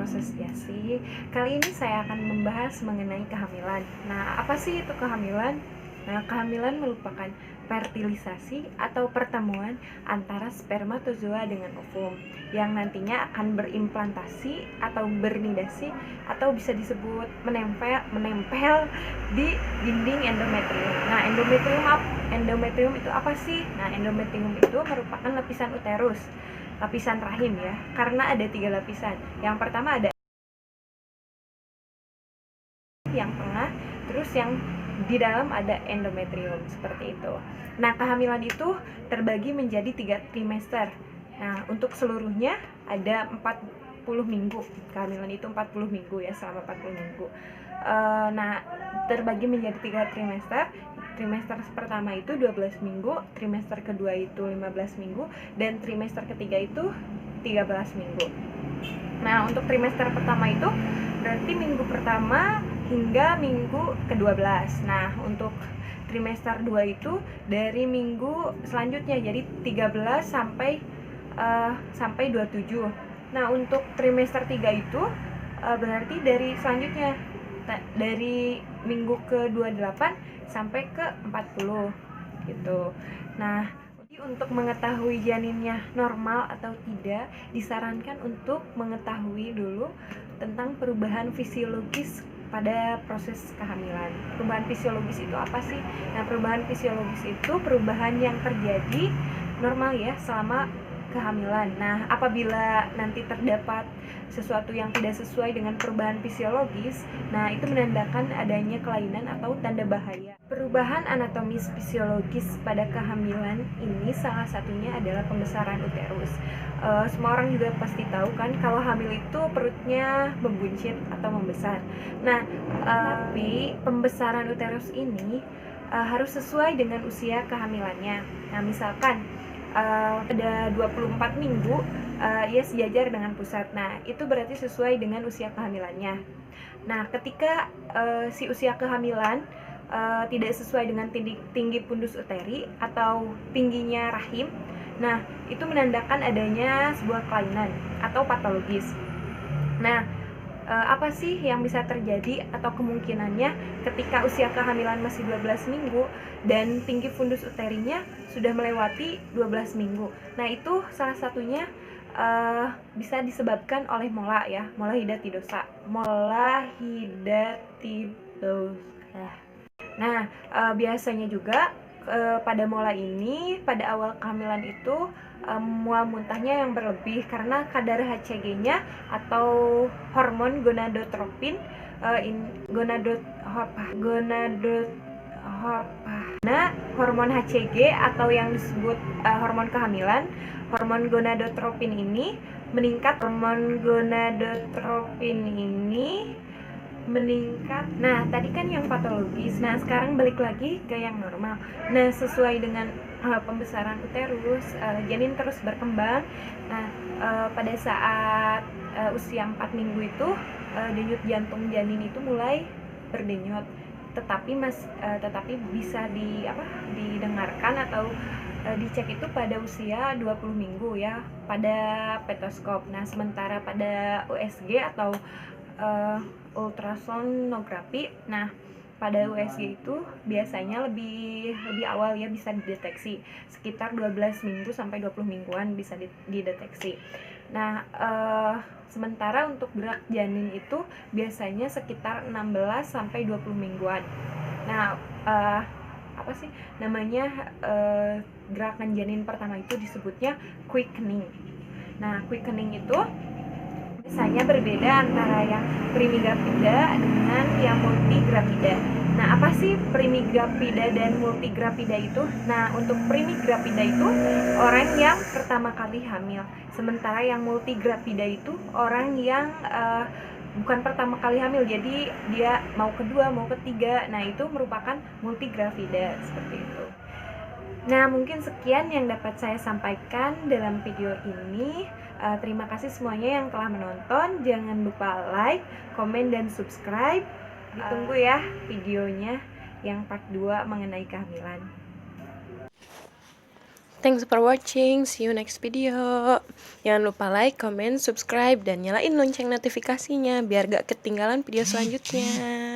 Asosiasi. Kali ini saya akan membahas mengenai kehamilan. Nah, apa sih itu kehamilan? Nah, kehamilan merupakan fertilisasi atau pertemuan antara spermatozoa dengan ovum yang nantinya akan berimplantasi atau bernidasi atau bisa disebut menempel di dinding endometrium. Nah, endometrium itu apa sih? Nah, endometrium itu merupakan lapisan uterus, lapisan rahim ya, karena ada 3 lapisan. Yang pertama ada yang tengah, terus yang di dalam ada endometrium, seperti itu. Nah, kehamilan itu terbagi menjadi 3 trimester. Nah, untuk seluruhnya ada 40 minggu. Kehamilan itu 40 minggu ya, selama 40 minggu. Nah, terbagi menjadi 3 trimester. Trimester pertama itu 12 minggu, trimester kedua itu 15 minggu, dan trimester ketiga itu 13 minggu. Nah, untuk trimester pertama itu berarti minggu pertama hingga minggu ke-12. Nah, untuk trimester 2 itu dari minggu selanjutnya, jadi 13 sampai 27. Nah, untuk trimester 3 itu berarti dari selanjutnya dari minggu ke-28 sampai ke-40 gitu. Nah, untuk mengetahui janinnya normal atau tidak, disarankan untuk mengetahui dulu tentang perubahan fisiologis pada proses kehamilan. Perubahan fisiologis itu apa sih? Nah, perubahan fisiologis itu perubahan yang terjadi normal ya selama kehamilan. Nah, apabila nanti terdapat sesuatu yang tidak sesuai dengan perubahan fisiologis, nah itu menandakan adanya kelainan atau tanda bahaya. Perubahan anatomis fisiologis pada kehamilan ini salah satunya adalah pembesaran uterus. Semua orang juga pasti tahu kan kalau hamil itu perutnya membuncit atau membesar. Nah, tapi pembesaran uterus ini harus sesuai dengan usia kehamilannya. Nah, misalkan pada 24 minggu ia sejajar dengan pusat. Nah, itu berarti sesuai dengan usia kehamilannya. Nah, ketika si usia kehamilan tidak sesuai dengan tinggi pundus uteri atau tingginya rahim, nah itu menandakan adanya sebuah kelainan atau patologis. Nah, apa sih yang bisa terjadi atau kemungkinannya ketika usia kehamilan masih 12 minggu dan tinggi fundus uterinya sudah melewati 12 minggu. Nah, itu salah satunya bisa disebabkan oleh mola ya, mola hidatidosa. Nah, biasanya juga pada mola ini pada awal kehamilan itu mual muntahnya yang berlebih karena kadar HCG-nya atau hormon gonadotropin hormon HCG atau yang disebut hormon kehamilan, hormon gonadotropin ini meningkat. Nah, tadi kan yang patologis. Nah, sekarang balik lagi ke yang normal. Nah, sesuai dengan pembesaran uterus, janin terus berkembang. Nah, pada saat usia 4 minggu itu denyut jantung janin itu mulai berdenyut. Tetapi bisa didengarkan atau dicek itu pada usia 20 minggu ya, pada petoskop. Nah, sementara pada USG atau ultrasonografi, nah pada USG itu biasanya lebih awal ya, bisa dideteksi sekitar 12 minggu sampai 20 mingguan bisa dideteksi. Nah, sementara untuk gerak janin itu biasanya sekitar 16 sampai 20 mingguan. Nah, apa sih namanya, gerakan janin pertama itu disebutnya quickening. Nah, quickening itu biasanya berbeda antara yang primigravida dengan yang multigravida. Nah, apa sih primigravida dan multigravida itu? Nah, untuk primigravida itu orang yang pertama kali hamil, sementara yang multigravida itu orang yang bukan pertama kali hamil, jadi dia mau kedua, mau ketiga. Nah, itu merupakan multigravida, seperti itu. Nah, mungkin sekian yang dapat saya sampaikan dalam video ini. Terima kasih semuanya yang telah menonton. Jangan lupa like, komen, dan subscribe. Ditunggu ya videonya yang part 2 mengenai kehamilan. Thanks for watching, see you next video. Jangan lupa like, comment, subscribe, dan nyalain lonceng notifikasinya biar gak ketinggalan video selanjutnya.